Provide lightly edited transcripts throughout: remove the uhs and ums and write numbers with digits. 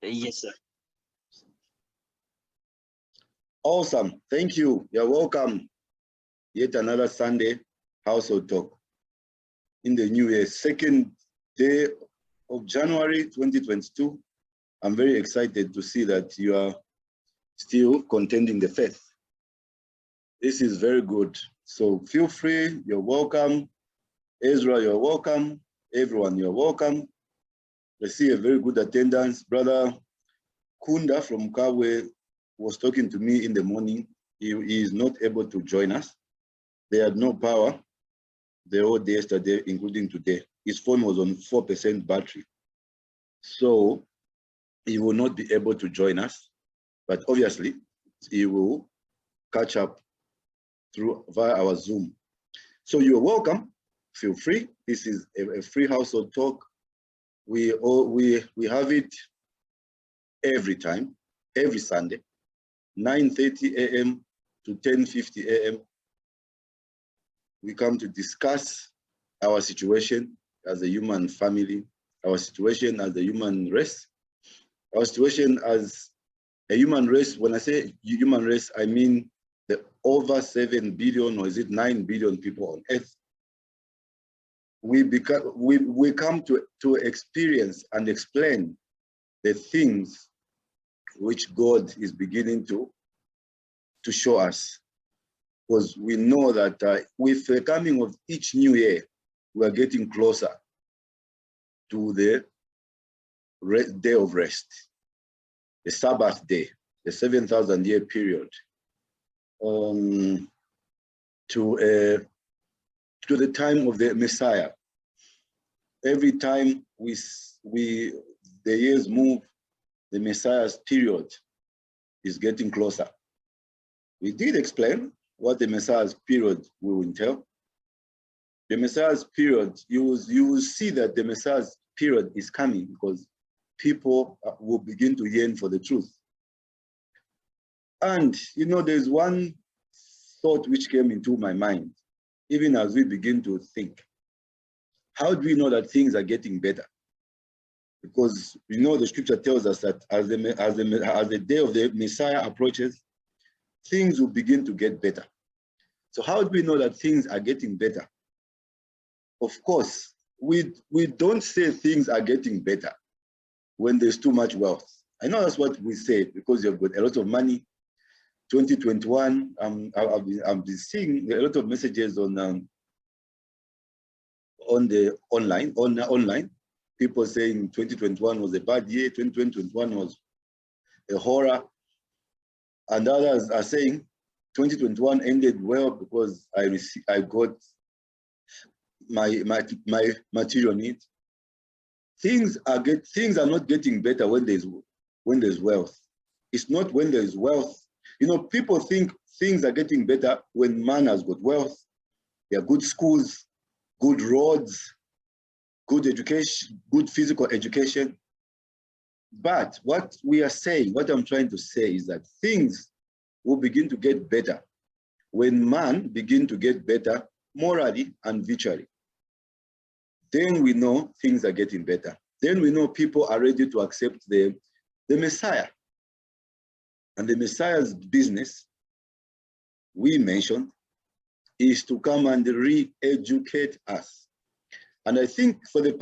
Yes, sir. Awesome. Thank you. You're welcome. Yet another Sunday household talk in the new year, second day of January 2022. I'm very excited to see that you are still contending the faith. This is very good. So feel free, you're welcome. Ezra, you're welcome. Everyone, you're welcome. I see a very good attendance. Brother Kunda from Kawe was talking to me in the morning. He is not able to join us. They had no power the whole day yesterday, including today. His phone was on 4% battery. So he will not be able to join us, but obviously he will catch up via our Zoom. So you're welcome, feel free. This is a free household talk. We have it every time, every Sunday, 9:30 a.m. to 10:50 a.m. We come to discuss our situation as a human family, our situation as a human race, our situation as a human race. When I say human race, I mean the over 7 billion, or is it 9 billion people on earth. We come to experience and explain the things which God is beginning to show us. Because we know that with the coming of each new year, we are getting closer to the day of rest, the Sabbath day, the 7,000-year period, to the time of the Messiah. Every time the years move, the Messiah's period is getting closer. We did explain what the Messiah's period will entail. The Messiah's period, you will see that the Messiah's period is coming because people will begin to yearn for the truth. And, you know, there's one thought which came into my mind, even as we begin to think. How do we know that things are getting better? Because we know the scripture tells us that as the day of the Messiah approaches, things will begin to get better. So how do we know that things are getting better? Of course, we don't say things are getting better when there's too much wealth. I know that's what we say because you've got a lot of money. 2021, I've been seeing a lot of messages on the online. People saying 2021 was a bad year, 2021 was a horror, and others are saying 2021 ended well because I got my material needs. Things are not getting better when there's wealth. It's not when there's wealth. You know, people think things are getting better when man has got wealth. There are good schools, good roads, good education, good physical education. But what we are saying, what I'm trying to say is that things will begin to get better when man begin to get better morally and virtually. Then we know things are getting better. Then we know people are ready to accept the Messiah. And the Messiah's business, we mentioned, is to come and re-educate us. And I think for the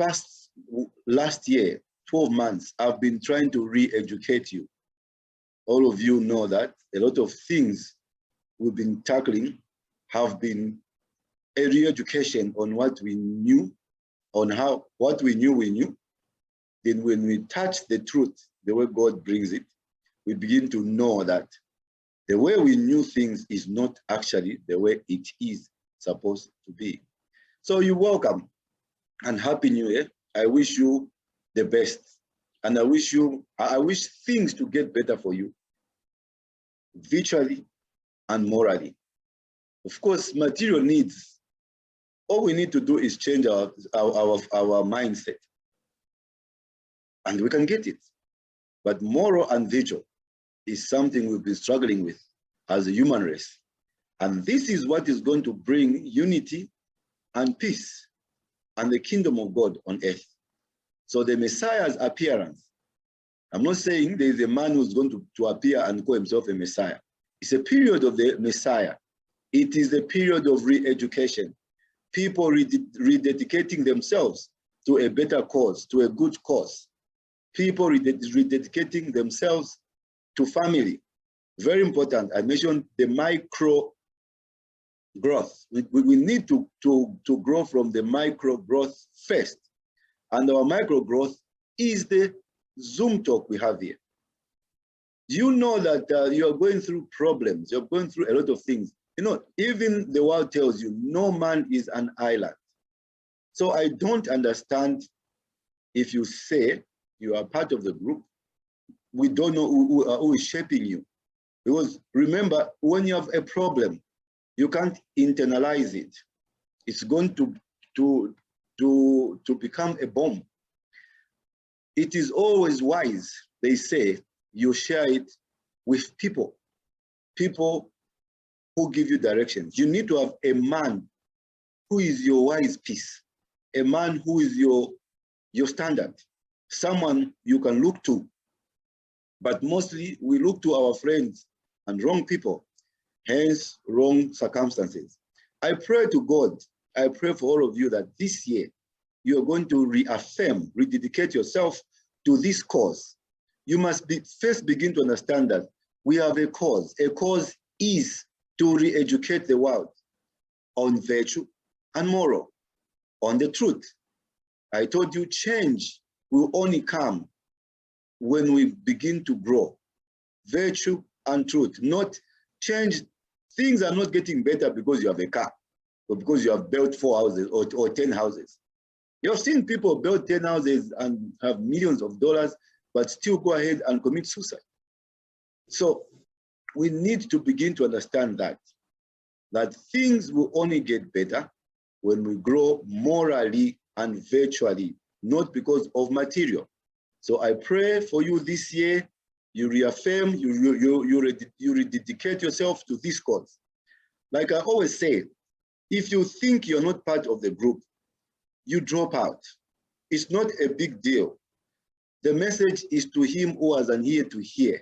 last year, 12 months, I've been trying to re-educate you. All of you know that a lot of things we've been tackling have been a re-education on what we knew, what we knew. Then when we touch the truth, the way God brings it, we begin to know that the way we knew things is not actually the way it is supposed to be. So you're welcome and Happy New Year. I wish you the best. And I wish things to get better for you, virtually and morally. Of course, material needs, all we need to do is change our mindset. And we can get it. But moral and virtual is something we've been struggling with as a human race. And this is what is going to bring unity and peace and the kingdom of God on earth. So the Messiah's appearance I'm not saying there is a man who's going to appear and call himself a Messiah. It's a period of the Messiah. It is a period of re-education. People rededicating themselves to a better cause, to a good cause. People rededicating themselves to family. Very important. I mentioned the micro growth. We need to grow from the micro growth first. And our micro growth is the Zoom talk we have here. You know that you're going through problems, you're going through a lot of things. You know, even the world tells you no man is an island. So I don't understand if you say you are part of the group, we don't know who is shaping you. Because remember, when you have a problem, you can't internalize it. It's going to become a bomb. It is always wise, they say, you share it with people who give you directions. You need to have a man who is your wise piece, a man who is your standard, someone you can look to. But mostly we look to our friends and wrong people, hence wrong circumstances. I pray to God, I pray for all of you that this year you are going to reaffirm, rededicate yourself to this cause. You must first begin to understand that we have a cause. A cause is to re-educate the world on virtue and moral, on the truth. I told you change will only come when we begin to grow. Virtue and truth, not change. Things are not getting better because you have a car or because you have built 4 houses or 10 houses. You've seen people build 10 houses and have millions of dollars, but still go ahead and commit suicide. So we need to begin to understand that things will only get better when we grow morally and virtually, not because of material. So I pray for you this year, you reaffirm, you rededicate yourself to this cause. Like I always say, if you think you're not part of the group, you drop out. It's not a big deal. The message is to him who has an ear to hear.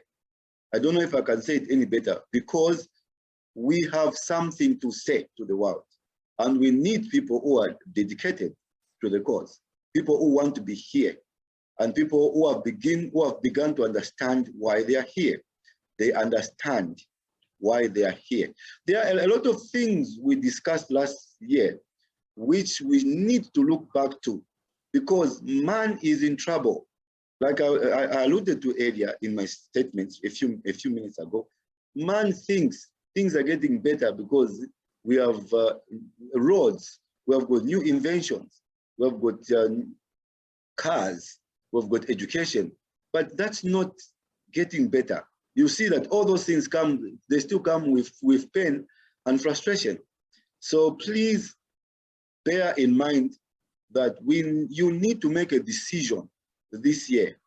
I don't know if I can say it any better, because we have something to say to the world. And we need people who are dedicated to the cause, people who want to be here, and people who have begun to understand why they are here. They understand why they are here. There are a lot of things we discussed last year which we need to look back to, because man is in trouble. Like I alluded to earlier in my statements a few minutes ago, man thinks things are getting better because we have roads, we have got new inventions, we have got cars, we've got education, but that's not getting better. You see that all those things they still come with pain and frustration. So please bear in mind that you need to make a decision this year.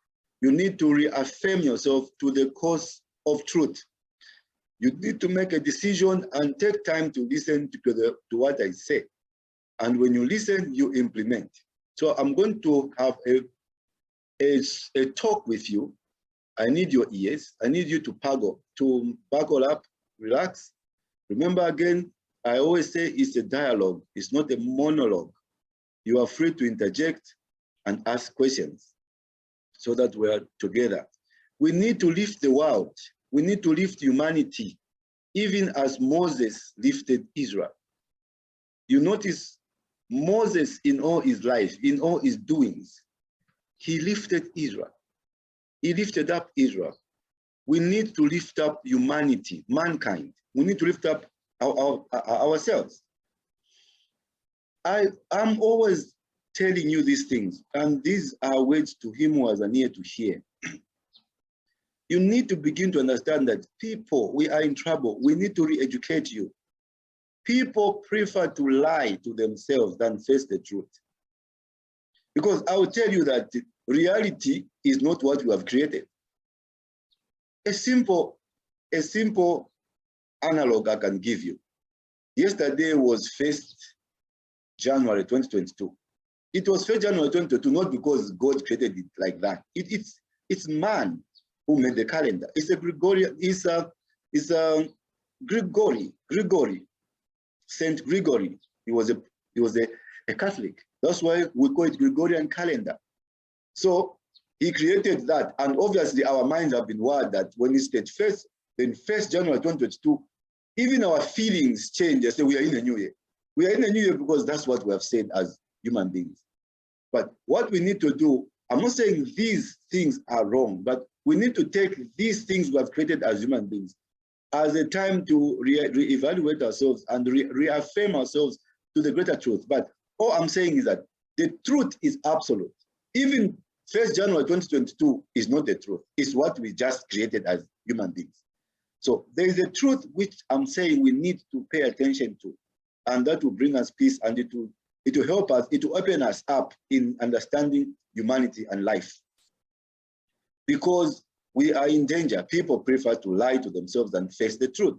You need to reaffirm yourself to the cause of truth. You need to make a decision and take time to listen to what I say. And when you listen, you implement. So I'm going to have a talk with you. I need your ears. I need you to buckle up, relax. Remember again, I always say it's a dialogue. It's not a monologue. You are free to interject and ask questions so that we are together. We need to lift the world. We need to lift humanity, even as Moses lifted Israel. You notice Moses, in all his life, in all his doings, he lifted Israel. He lifted up Israel. We need to lift up humanity, mankind. We need to lift up ourselves. I'm always telling you these things, and these are words to him who has an ear to hear. You need to begin to understand that people, we are in trouble. We need to re-educate you. People prefer to lie to themselves than face the truth. Because I will tell you that reality is not what you have created. A simple analog I can give you. Yesterday was 1st January 2022. It was 1st January 2022, not because God created it like that. It's It's man who made the calendar. It's a Gregorian, Gregory, Saint Gregory. He was a Catholic. That's why we call it Gregorian calendar. So he created that, and obviously our minds have been wired that when it's the first January 2022, even our feelings change. They say we are in a new year. We are in a new year because that's what we have said as human beings. But what we need to do, I'm not saying these things are wrong, but we need to take these things we have created as human beings as a time to reevaluate ourselves and reaffirm ourselves to the greater truth. But all I'm saying is that the truth is absolute. Even 1st January 2022 is not the truth. It's what we just created as human beings. So there is a truth which I'm saying we need to pay attention to, and that will bring us peace, and it will help us, it will open us up in understanding humanity and life. Because we are in danger. People prefer to lie to themselves than face the truth.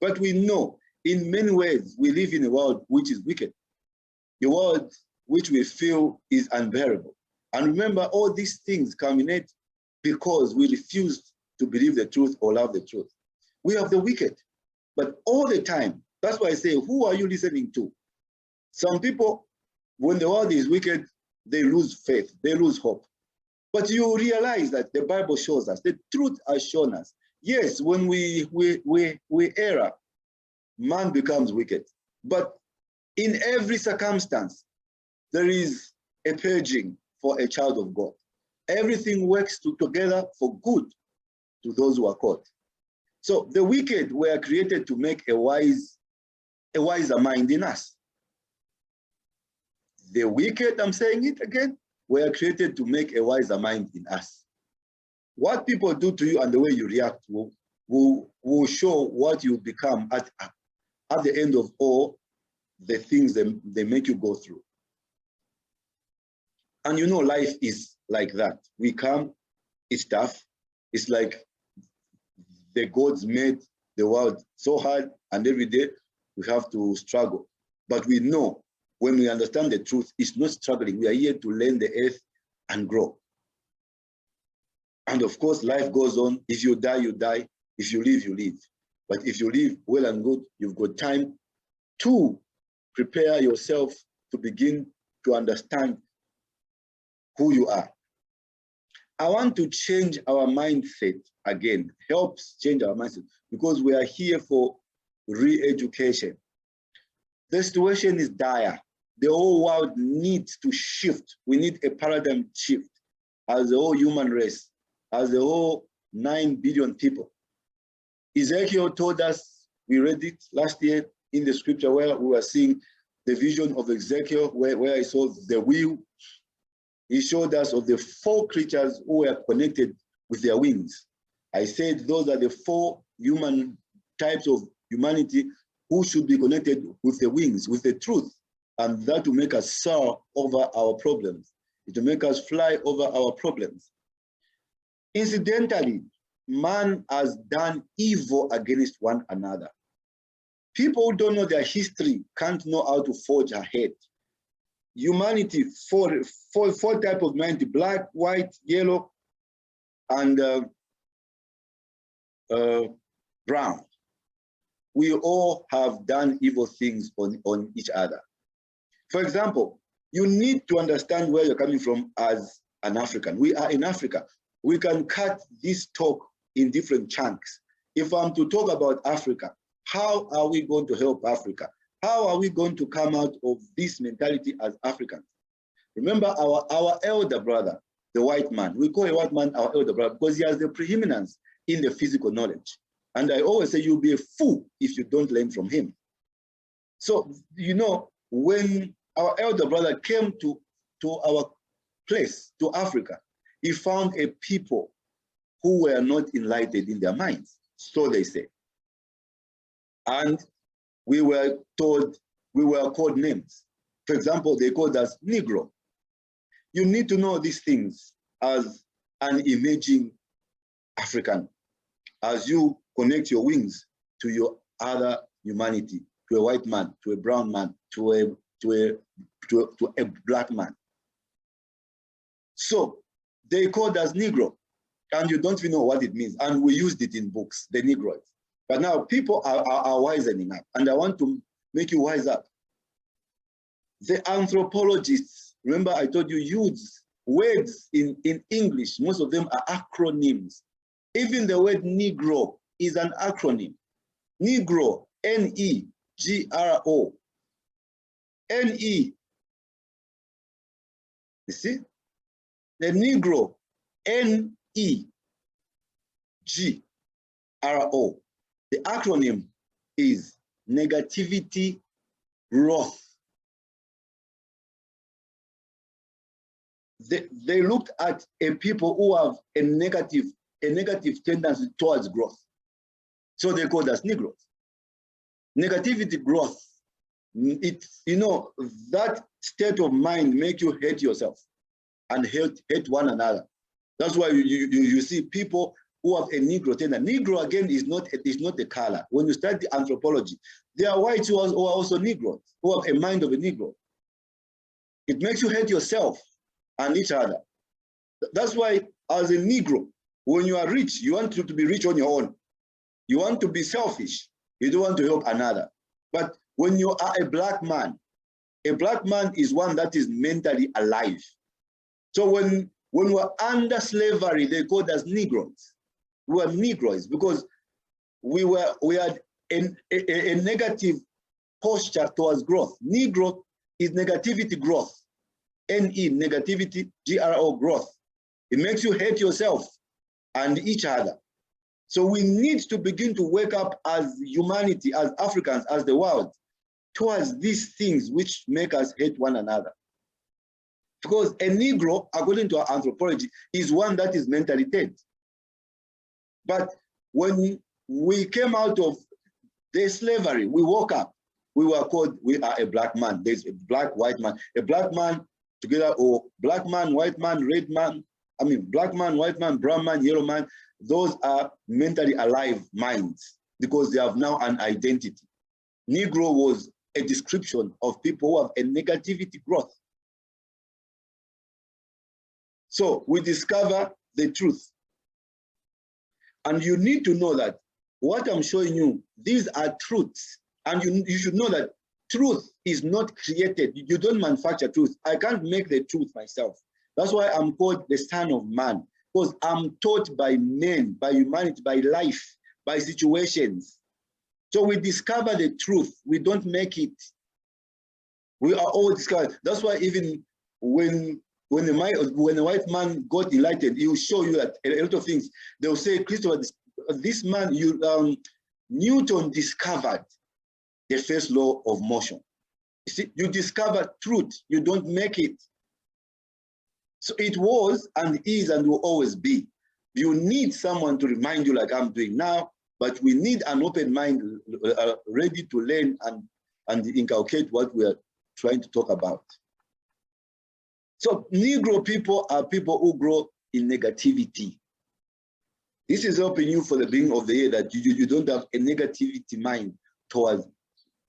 But we know in many ways we live in a world which is wicked, a world which we feel is unbearable. And remember, all these things culminate because we refuse to believe the truth or love the truth. We have the wicked, but all the time, that's why I say, who are you listening to? Some people, when the world is wicked, they lose faith, they lose hope. But you realize that the Bible shows us, the truth has shown us. Yes, when we err, man becomes wicked. But in every circumstance, there is a purging for a child of God. Everything works together for good to those who are called. So the wicked were created to make a wiser mind in us. The wicked, I'm saying it again, were created to make a wiser mind in us. What people do to you and the way you react will show what you become at the end of all the things they make you go through. And you know, life is like that. We come, it's tough. It's like the gods made the world so hard, and every day we have to struggle. But we know when we understand the truth, it's not struggling. We are here to learn the earth and grow. And of course, life goes on. If you die, you die. If you live, you live. But if you live well and good, you've got time to prepare yourself to begin to understand who you are. I want to change our mindset again, helps change our mindset, because we are here for re-education. The situation is dire. The whole world needs to shift. We need a paradigm shift as the whole human race, as the whole 9 billion people. Ezekiel told us, we read it last year in the scripture where we were seeing the vision of Ezekiel, where he saw the wheel. He showed us of the 4 creatures who were connected with their wings. I said those are the 4 human types of humanity who should be connected with the wings, with the truth. And that will make us soar over our problems. It will make us fly over our problems. Incidentally, man has done evil against one another. People who don't know their history can't know how to forge ahead. Humanity, four types of humanity: black, white, yellow, and brown. We all have done evil things on each other. For example, you need to understand where you're coming from as an African. We are in Africa. We can cut this talk in different chunks. If I'm to talk about Africa, how are we going to help Africa? How are we going to come out of this mentality as Africans? Remember our elder brother, the white man. We call a white man our elder brother because he has the preeminence in the physical knowledge. And I always say you'll be a fool if you don't learn from him. So, you know, when our elder brother came to our place, to Africa, he found a people who were not enlightened in their minds, so they say. And we were told, we were called names. For example, they called us Negro. You need to know these things as an emerging African, as you connect your wings to your other humanity, to a white man, to a brown man, to a black man. So they called us Negro, and you don't even know what it means. And we used it in books, the Negroid. But now people are wisening up, and I want to make you wise up. The anthropologists, remember I told you, use words in English, most of them are acronyms. Even the word Negro is an acronym. Negro, N-E-G-R-O. N-E. You see? The Negro, N-E-G-R-O. The acronym is negativity growth. They looked at a people who have a negative tendency towards growth. So they called us Negroes. Negativity growth, it's, you know, that state of mind make you hate yourself and hate one another. That's why you see people who have a Negro tendency. Negro, again, is not a color. When you study anthropology, there are whites who are also Negroes, who have a mind of a Negro. It makes you hate yourself and each other. That's why, as a Negro, when you are rich, you want to be rich on your own. You want to be selfish. You don't want to help another. But when you are a black man is one that is mentally alive. So when we were under slavery, they called us Negroes. We were Negroes because we had a negative posture towards growth. Negro is negativity growth. N-E, negativity, G-R-O, growth. It makes you hate yourself and each other. So we need to begin to wake up as humanity, as Africans, as the world, towards these things which make us hate one another. Because a Negro, according to our anthropology, is one that is mentally dead. But when we came out of the slavery, we woke up, we were called, we are a black man. There's a black, white man, a black man together, or black man, white man, red man, I mean, black man, white man, brown man, yellow man. Those are mentally alive minds because they have now an identity. Negro was a description of people who have a negativity growth. So we discover the truth. And you need to know that what I'm showing you, these are truths. And you should know that truth is not created. You don't manufacture truth. I can't make the truth myself. That's why I'm called the Son of Man, because I'm taught by men, by humanity, by life, by situations. So we discover the truth. We don't make it. We are all discovered. That's why even when the white man got enlightened, he will show you that a lot of things. They'll say, Christopher, this man, Newton discovered the first law of motion. You see, you discover truth. You don't make it. So it was and is and will always be. You need someone to remind you like I'm doing now, but we need an open mind ready to learn and inculcate what we are trying to talk about. So Negro people are people who grow in negativity. This is helping you for the beginning of the year that you don't have a negativity mind towards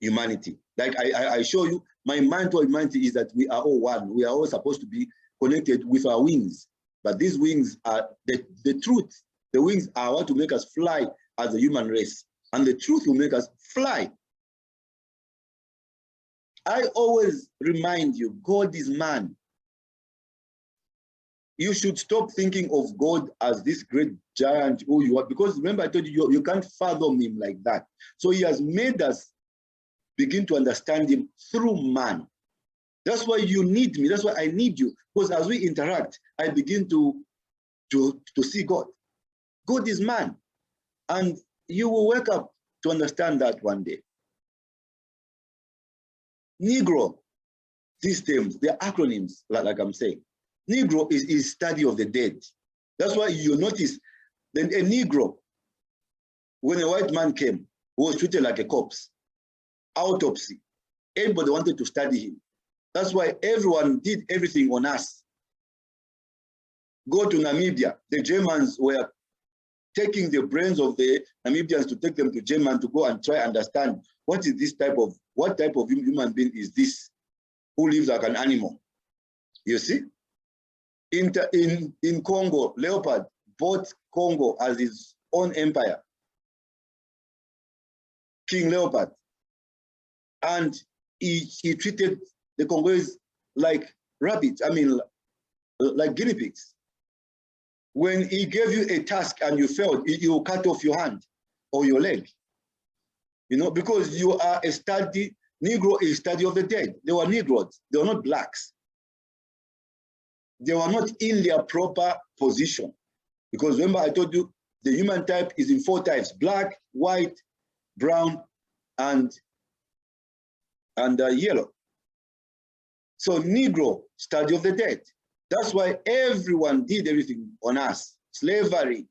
humanity. Like I show you, my mind towards humanity is that we are all one. We are all supposed to be connected with our wings. But these wings are the truth. The wings are what will make us fly as a human race. And the truth will make us fly. I always remind you, God is man. You should stop thinking of God as this great giant who you are, because remember I told you, you can't fathom him like that. So he has made us begin to understand him through man. That's why you need me. That's why I need you. Because as we interact, I begin to see God. God is man. And you will wake up to understand that one day. Negro, these terms, they're acronyms, like I'm saying. Negro is study of the dead. That's why you notice that a Negro, when a white man came, was treated like a corpse. Autopsy. Everybody wanted to study him. That's why everyone did everything on us. Go to Namibia. The Germans were taking the brains of the Namibians to take them to Germany to go and try and understand what is this type of, what type of human being is this who lives like an animal. You see? In Congo, Leopard bought Congo as his own empire, King Leopard. And he treated the Congolese like rabbits, I mean, like guinea pigs. When he gave you a task and you failed, he will cut off your hand or your leg. You know, because you are a study, Negro is study of the dead. They were Negroes, they were not blacks. They were not in their proper position. Because remember I told you, the human type is in 4 types: black, white, brown, and yellow. So Negro, study of the dead. That's why everyone did everything on us. Slavery,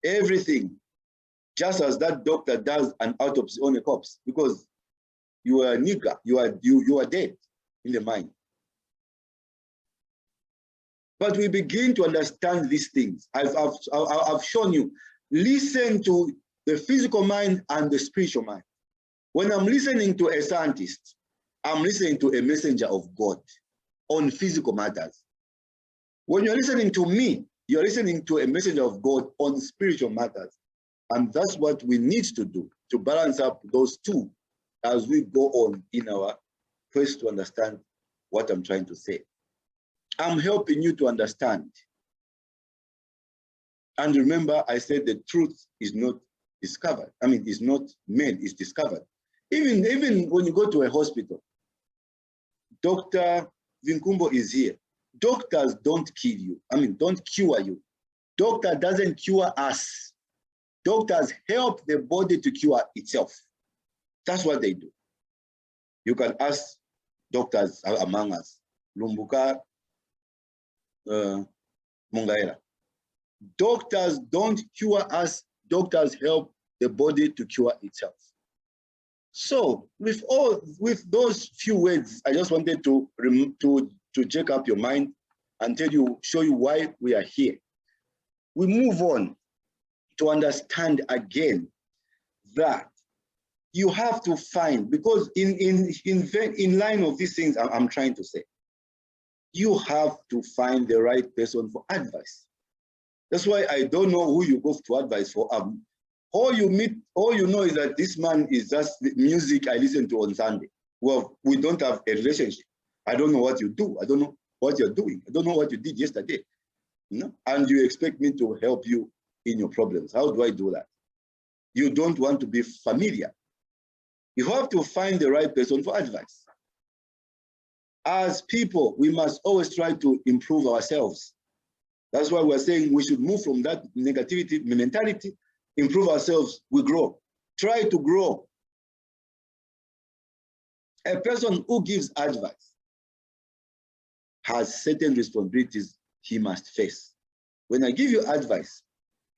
everything. Just as that doctor does an autopsy on a corpse, because you are a nigger, you are dead in the mind. But we begin to understand these things. I've shown you. Listen to the physical mind and the spiritual mind. When I'm listening to a scientist, I'm listening to a messenger of God on physical matters. When you're listening to me, you're listening to a messenger of God on spiritual matters. And that's what we need to do, to balance up those two as we go on in our quest to understand what I'm trying to say. I'm helping you to understand. And remember, I said the truth is not discovered. I mean, it's not made, it's discovered. Even when you go to a hospital, Dr. Vinkumbo is here. Doctors don't kill you. I mean, don't cure you. Doctor doesn't cure us. Doctors help the body to cure itself. That's what they do. You can ask doctors among us, Lumbuka, Mungaera. Doctors don't cure us. Doctors help the body to cure itself. So with those few words, I just wanted to check up your mind and show you why we are here. We move on to understand again that you have to find, because in line of these things I'm trying to say, you have to find the right person for advice. That's why I don't know who you go to advice for. All you know is that this man is just the music I listen to on Sunday. Well, we don't have a relationship. I don't know what you do. I don't know what you're doing. I don't know what you did yesterday. You know? And you expect me to help you in your problems. How do I do that? You don't want to be familiar. You have to find the right person for advice. As people, we must always try to improve ourselves. That's why we're saying we should move from that negativity mentality, improve ourselves, we grow. Try to grow. A person who gives advice has certain responsibilities he must face. When I give you advice,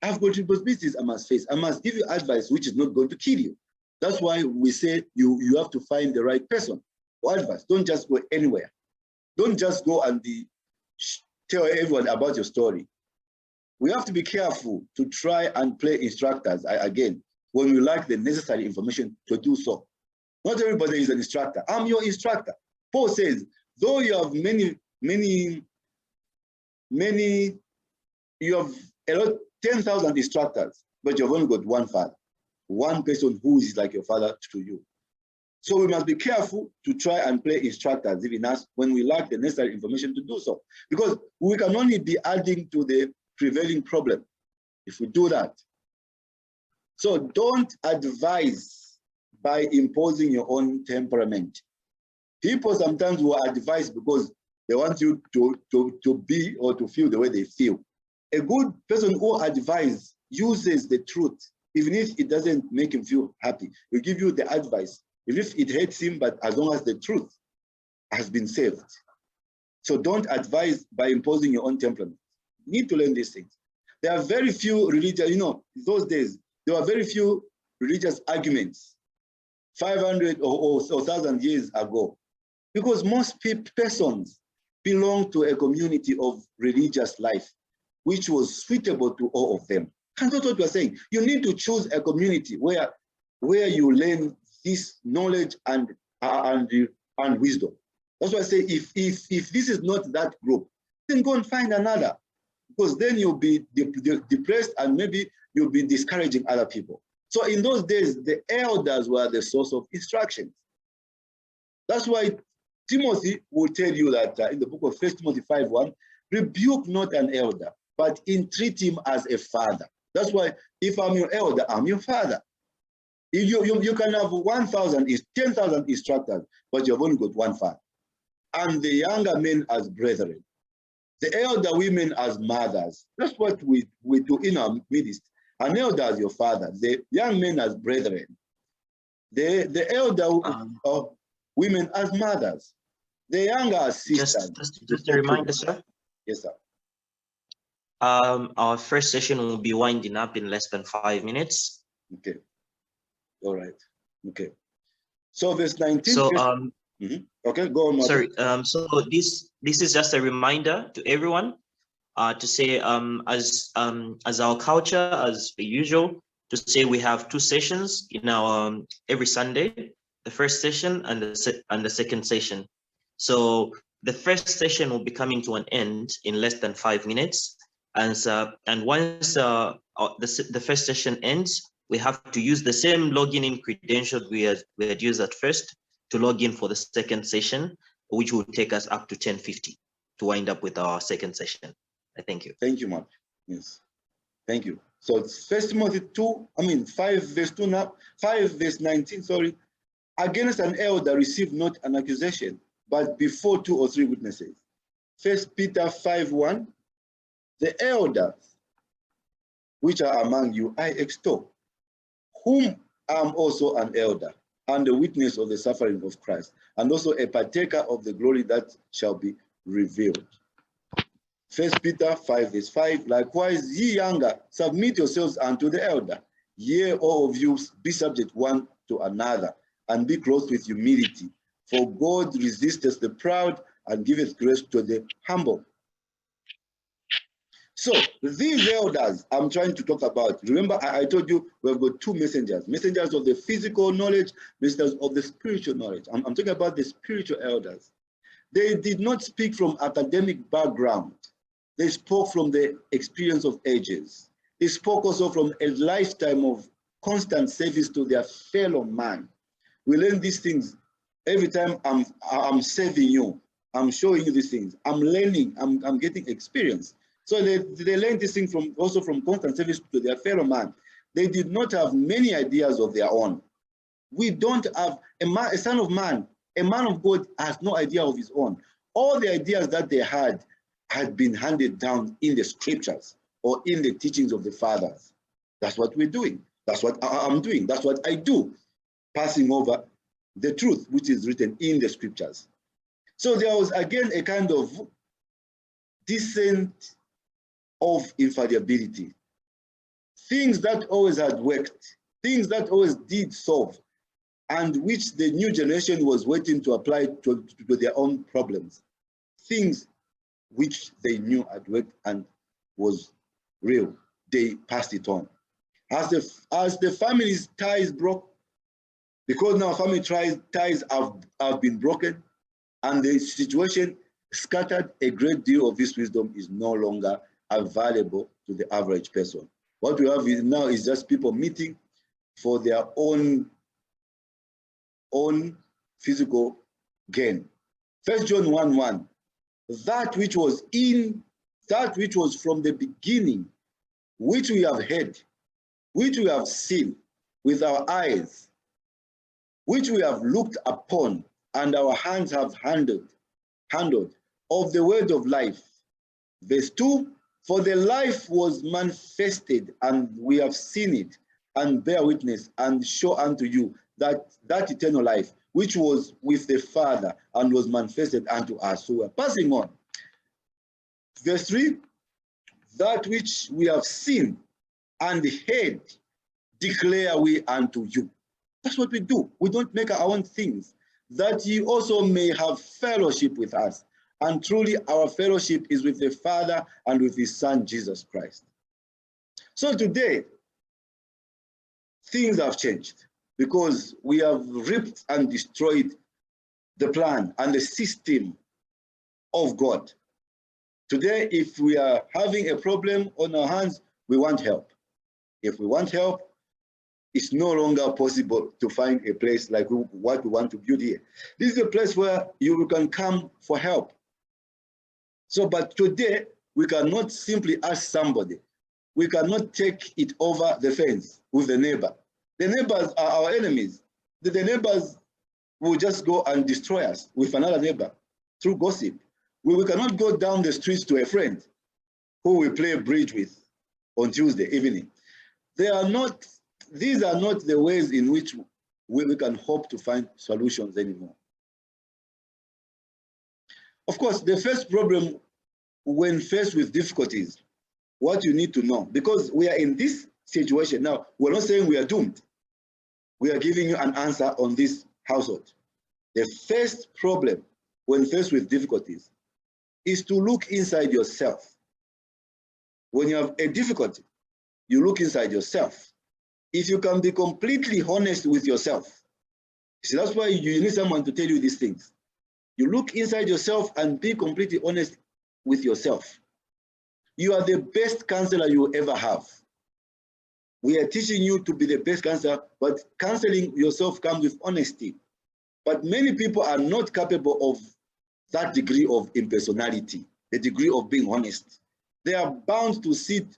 I've got responsibilities I must face. I must give you advice which is not going to kill you. That's why we say you have to find the right person for advice. Don't just go anywhere. Don't just go and tell everyone about your story. We have to be careful to try and play instructors again when we lack the necessary information to do so. Not everybody is an instructor. I'm your instructor. Paul says, though you have you have 10,000 instructors, but you've only got one father, one person who is like your father to you. So we must be careful to try and play instructors, even us, when we lack the necessary information to do so. Because we can only be adding to the prevailing problem if we do that. So don't advise by imposing your own temperament. People sometimes will advise because they want you to be or to feel the way they feel. A good person who advises uses the truth, even if it doesn't make him feel happy. He'll give you the advice, even if it hurts him, but as long as the truth has been saved. So don't advise by imposing your own temperament. You need to learn these things. There are very few religious, those days, there were very few religious arguments 500 or 1,000 years ago, because most persons belong to a community of religious life, which was suitable to all of them. And that's what we're saying. You need to choose a community where you learn this knowledge and wisdom. That's why I say if this is not that group, then go and find another, because then you'll be depressed and maybe you'll be discouraging other people. So in those days, the elders were the source of instructions. That's why Timothy will tell you that in the book of 1 Timothy 5:1, rebuke not an elder, but entreat him as a father. That's why if I'm your elder, I'm your father. If you can have 10,000 instructors, but you've only got one father. And the younger men as brethren, the elder women as mothers. That's what we do in our midst. An elder as your father, the young men as brethren, the elder women as mothers, the younger as sisters. Just a reminder, sir. Yes, sir. Our first session will be winding up in less than 5 minutes. Okay. All right. Okay. So verse 19. So okay, go on. Sorry. So this is just a reminder to everyone to say as our culture, as per usual, to say we have 2 sessions in our every Sunday, the first session and the second session. So the first session will be coming to an end in less than 5 minutes, and once the first session ends, we have to use the same login in credential we had used at first to log in for the second session, which will take us up to 10:50 to wind up with our second session. Thank you. Thank you, Mark. Yes. Thank you. So it's 1 Timothy 5 verse 2 now, 5 verse 19, sorry. Against an elder receive not an accusation, but before 2 or 3 witnesses. 1 Peter 5:1, the elders which are among you I extol, whom I am also an elder, and a witness of the suffering of Christ, and also a partaker of the glory that shall be revealed. 1 Peter 5 verse 5, likewise ye younger, submit yourselves unto the elder. Yea, all of you be subject one to another, and be clothed with humility. For God resisteth the proud, and giveth grace to the humble. So these elders I'm trying to talk about, remember I told you we've got 2 messengers, messengers of the physical knowledge, messengers of the spiritual knowledge. I'm talking about the spiritual elders. They did not speak from academic background. They spoke from the experience of ages. They spoke also from a lifetime of constant service to their fellow man. We learn these things every time I'm serving you. I'm showing you these things. I'm learning. I'm getting experience. So they learned this thing also from constant service to their fellow man. They did not have many ideas of their own. We don't have a son of man, a man of God has no idea of his own. All the ideas that they had been handed down in the scriptures or in the teachings of the fathers. That's what we're doing. That's what I'm doing. That's what I do, passing over the truth which is written in the scriptures. So there was again a kind of descent of infallibility. Things that always had worked, things that always did solve, and which the new generation was waiting to apply to their own problems. Things which they knew had worked and was real, they passed it on. As the family's ties broke, because now family ties have been broken and the situation scattered, a great deal of this wisdom is no longer available to the average person. What we have now is just people meeting for their own physical gain. 1 John 1:1, that which was from the beginning, which we have heard, which we have seen with our eyes, which we have looked upon, and our hands have handled of the word of life. Verse 2, for the life was manifested, and we have seen it, and bear witness, and show unto you that eternal life, which was with the Father, and was manifested unto us. So we're passing on. Verse 3, that which we have seen and heard, declare we unto you. That's what we do. We don't make our own things, that ye also may have fellowship with us. And truly our fellowship is with the Father and with his Son, Jesus Christ. So today, things have changed because we have ripped and destroyed the plan and the system of God. Today, if we are having a problem on our hands, we want help. If we want help, it's no longer possible to find a place like what we want to build here. This is a place where you can come for help. So, but today, we cannot simply ask somebody. We cannot take it over the fence with the neighbor. The neighbors are our enemies. The neighbors will just go and destroy us with another neighbor through gossip. We cannot go down the streets to a friend who we play bridge with on Tuesday evening. These are not the ways in which we can hope to find solutions anymore. Of course, the first problem when faced with difficulties, what you need to know, because we are in this situation now, we're not saying we are doomed. We are giving you an answer on this household. The first problem when faced with difficulties is to look inside yourself. When you have a difficulty, you look inside yourself. If you can be completely honest with yourself, see, that's why you need someone to tell you these things. You look inside yourself and be completely honest with yourself. You are the best counselor you will ever have. We are teaching you to be the best counselor, but counseling yourself comes with honesty. But many people are not capable of that degree of impersonality, the degree of being honest. They are bound to sit